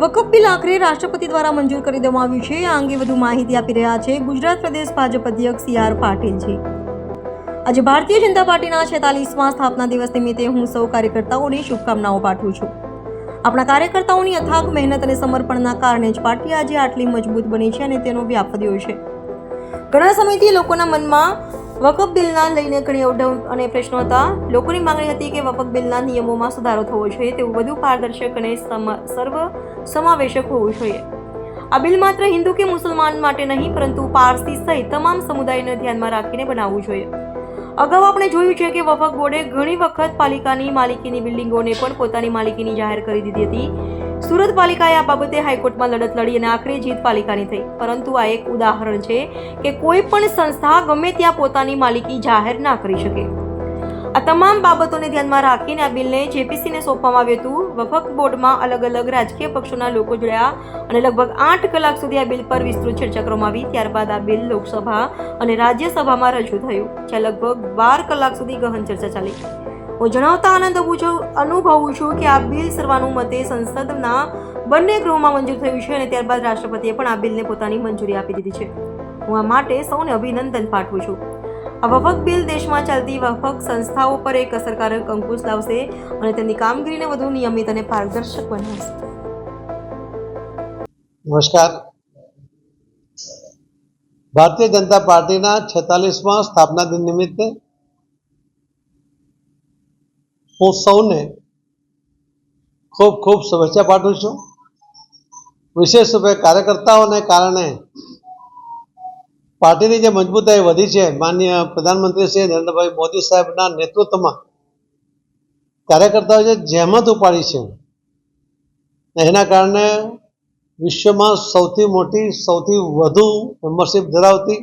વકફ bill આખરે રાષ્ટ્રપતિ દ્વારા મંજૂર કરી દેવામાં આવ્યું છે। આ અંગે વધુ માહિતી આપી રહ્યા છે ગુજરાત પ્રદેશ ભાજપ અધ્યક્ષ CR પાટીલજી। આજે ભારતીય જનતા પાર્ટીના 46મા સ્થાપના દિવસ નિમિત્તે હું સૌ કાર્યકર્તાઓને શુભકામનાઓ પાઠવું છું। આપણા કાર્યકર્તાઓની અથાગ મહેનત અને સમર્પણના કારણે જ પાર્ટી આજે આટલી મજબૂત બની છે અને તેનો વ્યાપ વધ્યો છે। ઘણા સમયથી લોકોના મનમાં વકફ બિલના લઈને ઘણી અવઢવ અને પ્રશ્નો હતા। લોકોની માંગણી હતી કે વકફ બિલના નિયમોમાં સુધારો થવો જોઈએ, તેવું વધુ પારદર્શક અને સર્વ સમાવેશક હોવું જોઈએ। આ બિલ માત્ર હિન્દુ કે મુસલમાન માટે નહીં, પરંતુ પારસી સહિત તમામ સમુદાયને ધ્યાનમાં રાખીને બનાવવું જોઈએ। અગાઉ આપણે જોયું છે કે વકફ બોર્ડે ઘણી વખત પાલિકાની માલિકીની બિલ્ડિંગોને પણ પોતાની માલિકીની જાહેર કરી દીધી હતી। સુરત પાલિકાએ આ બાબતે હાઈકોર્ટમાં લડત લડી અને આખરે જીત પાલિકાની થઈ। પરંતુ આ એક ઉદાહરણ છે કે કોઈ પણ સંસ્થા ગમે ત્યાં પોતાની માલિકી જાહેર ના કરી શકે। આ તમામ બાબતોને ધ્યાનમાં રાખીને આ બિલને JPCને સોંપવામાં આવ્યું હતું। વકફ બોર્ડમાં અલગ અલગ રાજકીય પક્ષોના લોકો જોડાયા અને લગભગ 8 કલાક સુધી આ બિલ પર વિસ્તૃત ચર્ચા કરવામાં આવી। ત્યારબાદ આ બિલ લોકસભા અને રાજ્યસભામાં રજૂ થયું, જ્યાં લગભગ 12 કલાક સુધી ગહન ચર્ચા ચાલી। હું જણાવતા આનંદ અનુભવું છું કે આ બિલ સર્વાનુમતે સંસદના બંને ગૃહોમાં મંજૂર થયું છે અને ત્યારબાદ રાષ્ટ્રપતિએ પણ આ બિલને પોતાની મંજૂરી આપી દીધી છે। હું આ માટે સૌને અભિનંદન પાઠવું છું। આ વકફ બિલ દેશમાં ચાલતી વકફ સંસ્થાઓ પર એક અસરકારક અંકુશ લાવશે અને તેમની કામગીરીને વધુ નિયમિત અને પારદર્શક બનાવશે। નમસ્કાર। ભારતીય જનતા પાર્ટીના 46મા સ્થાપના દિન નિમિત્તે હું સૌને ખૂબ ખૂબ શુભેચ્છા પાઠવું છું। વિશેષ રૂપે કાર્યકર્તાઓને કારણે પાર્ટીની જે મજબૂતાઈ વધી છે, માનનીય પ્રધાનમંત્રી શ્રી નરેન્દ્રભાઈ મોદી સાહેબના નેતૃત્વમાં કાર્યકર્તાઓ જે જહેમત ઉપાડી છે, એના કારણે વિશ્વમાં સૌથી મોટી, સૌથી વધુ મેમ્બરશિપ ધરાવતી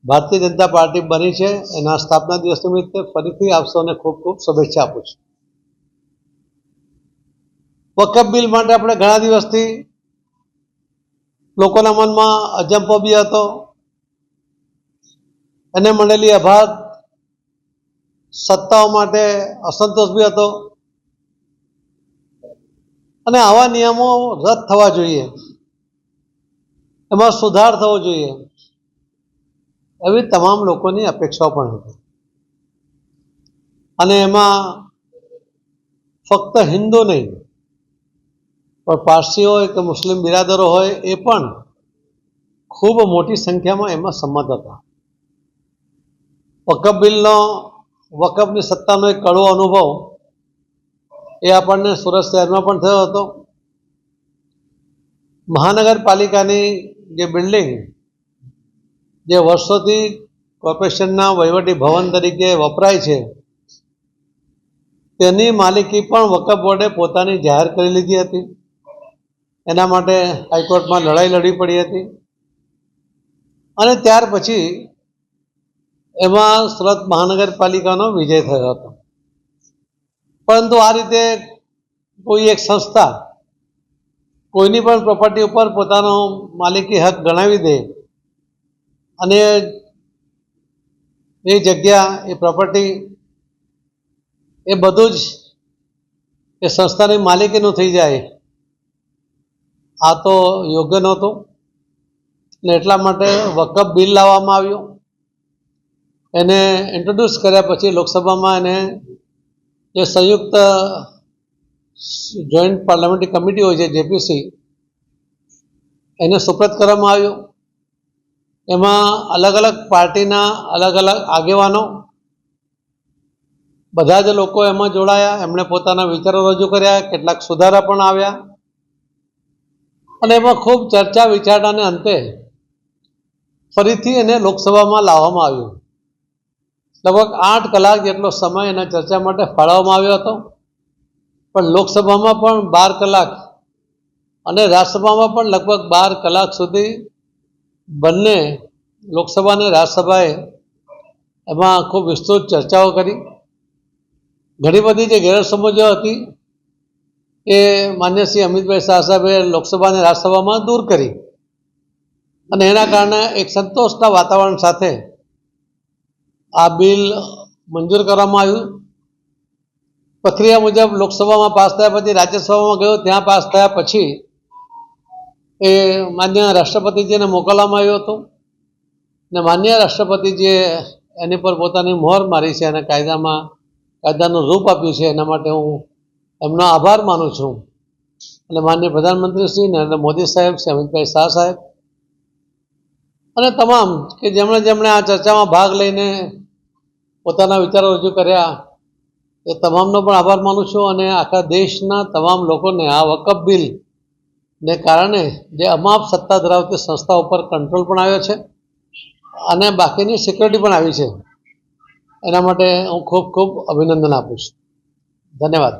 ભારતીય જનતા પાર્ટી બની છે। એના સ્થાપના દિવસ નિમિત્તે ફરીથી આપ સૌને ખૂબ ખૂબ શુભેચ્છા આપું છું। વકફ બિલ માટે આપણે ઘણા દિવસથી લોકોના મનમાં અજંપો બી હતો, એને મળેલી અભાગ સત્તાઓ માટે અસંતોષ બી હતો અને આવા નિયમો રદ થવા જોઈએ, એમાં સુધાર થવો જોઈએ, એવી તમામ લોકોની અપેક્ષાઓ પણ હતી। અને એમાં ફક્ત હિન્દુ નહીં, પણ પારસી હોય કે મુસ્લિમ બિરાદરો હોય, એ પણ ખૂબ મોટી સંખ્યામાં એમાં સંમત હતા। વકફ બિલનો વકફની સત્તાનો એક કડવો અનુભવ એ આપણને સુરત શહેરમાં પણ થયો હતો। મહાનગરપાલિકાની જે બિલ્ડિંગ જે વર્ષોથી કોર્પોરેશનના વહીવટી ભવન તરીકે વપરાય છે, તેની માલિકી પણ વકફ બોર્ડે પોતાની જાહેર કરી લીધી હતી। એના માટે હાઈકોર્ટમાં લડાઈ લડવી પડી હતી અને ત્યાર પછી એમાં સુરત મહાનગરપાલિકાનો વિજય થયો હતો। પરંતુ આ રીતે કોઈ એક સંસ્થા કોઈની પણ પ્રોપર્ટી ઉપર પોતાનો માલિકી હક ગણાવી દે અને એ જગ્યા, એ પ્રોપર્ટી, એ બધું જ એ સંસ્થાની માલિકીનું થઈ જાય, આ તો યોગ્ય નહોતું ને એટલા માટે વકફ બિલ લાવવામાં આવ્યું। એને ઇન્ટ્રોડ્યુસ કર્યા પછી લોકસભામાં એને જે સંયુક્ત જોઈન્ટ પાર્લામેન્ટરી કમિટી હોય છે, JPC, એને સુપ્રત કરવામાં આવ્યું। એમાં અલગ અલગ પાર્ટીના અલગ અલગ આગેવાનો, બધા જ લોકો એમાં જોડાયા, એમણે પોતાના વિચારો રજૂ કર્યા, કેટલાક સુધારા પણ આવ્યા અને એમાં ખૂબ ચર્ચા વિચારણાને અંતે ફરીથી એને લોકસભામાં લાવવામાં આવ્યું। લગભગ 8 કલાક જેટલો સમય એના ચર્ચા માટે ફાળવવામાં આવ્યો હતો, પણ લોકસભામાં પણ 12 કલાક અને રાજ્યસભામાં પણ લગભગ 12 કલાક સુધી બંને લોકસભા અને રાજ્યસભાએ એમાં ખૂબ વિસ્તૃત ચર્ચાઓ કરી। ઘણી બધી જે ગેરસમજો હતી એ માન્ય શ્રી અમિતભાઈ શાહ સાહેબે લોકસભા અને રાજ્યસભામાં દૂર કરી અને એના કારણે એક સંતોષના વાતાવરણ સાથે આ બિલ મંજૂર કરવામાં આવ્યું પ્રક્રિયા મુજબ લોકસભામાં પાસ થયા પછી રાજ્યસભામાં ગયો, ત્યાં પાસ થયા પછી એ માન્ય રાષ્ટ્રપતિજીને મોકલવામાં આવ્યું હતું ને માન્ય રાષ્ટ્રપતિજીએ એની પર પોતાની મોહર મારી છે અને કાયદાનું રૂપ આપ્યું છે. એના માટે હું એમનો આભાર માનું છું. અને માનનીય પ્રધાનમંત્રી શ્રી નરેન્દ્ર મોદી સાહેબ, શ્રી અમિતભાઈ શાહ સાહેબ અને તમામ કે જેમણે આ ચર્ચામાં ભાગ લઈને પોતાના વિચારો રજૂ કર્યા એ તમામનો પણ આભાર માનું છું. અને આખા દેશના તમામ લોકોને આ વકફ બિલને કારણે જે અમાપ સત્તા ધરાવતી સંસ્થા ઉપર કંટ્રોલ પણ આવ્યો છે અને બાકીની સિક્યોરિટી પણ આવી છે, એના માટે હું ખૂબ ખૂબ અભિનંદન આપું છું. ધન્યવાદ.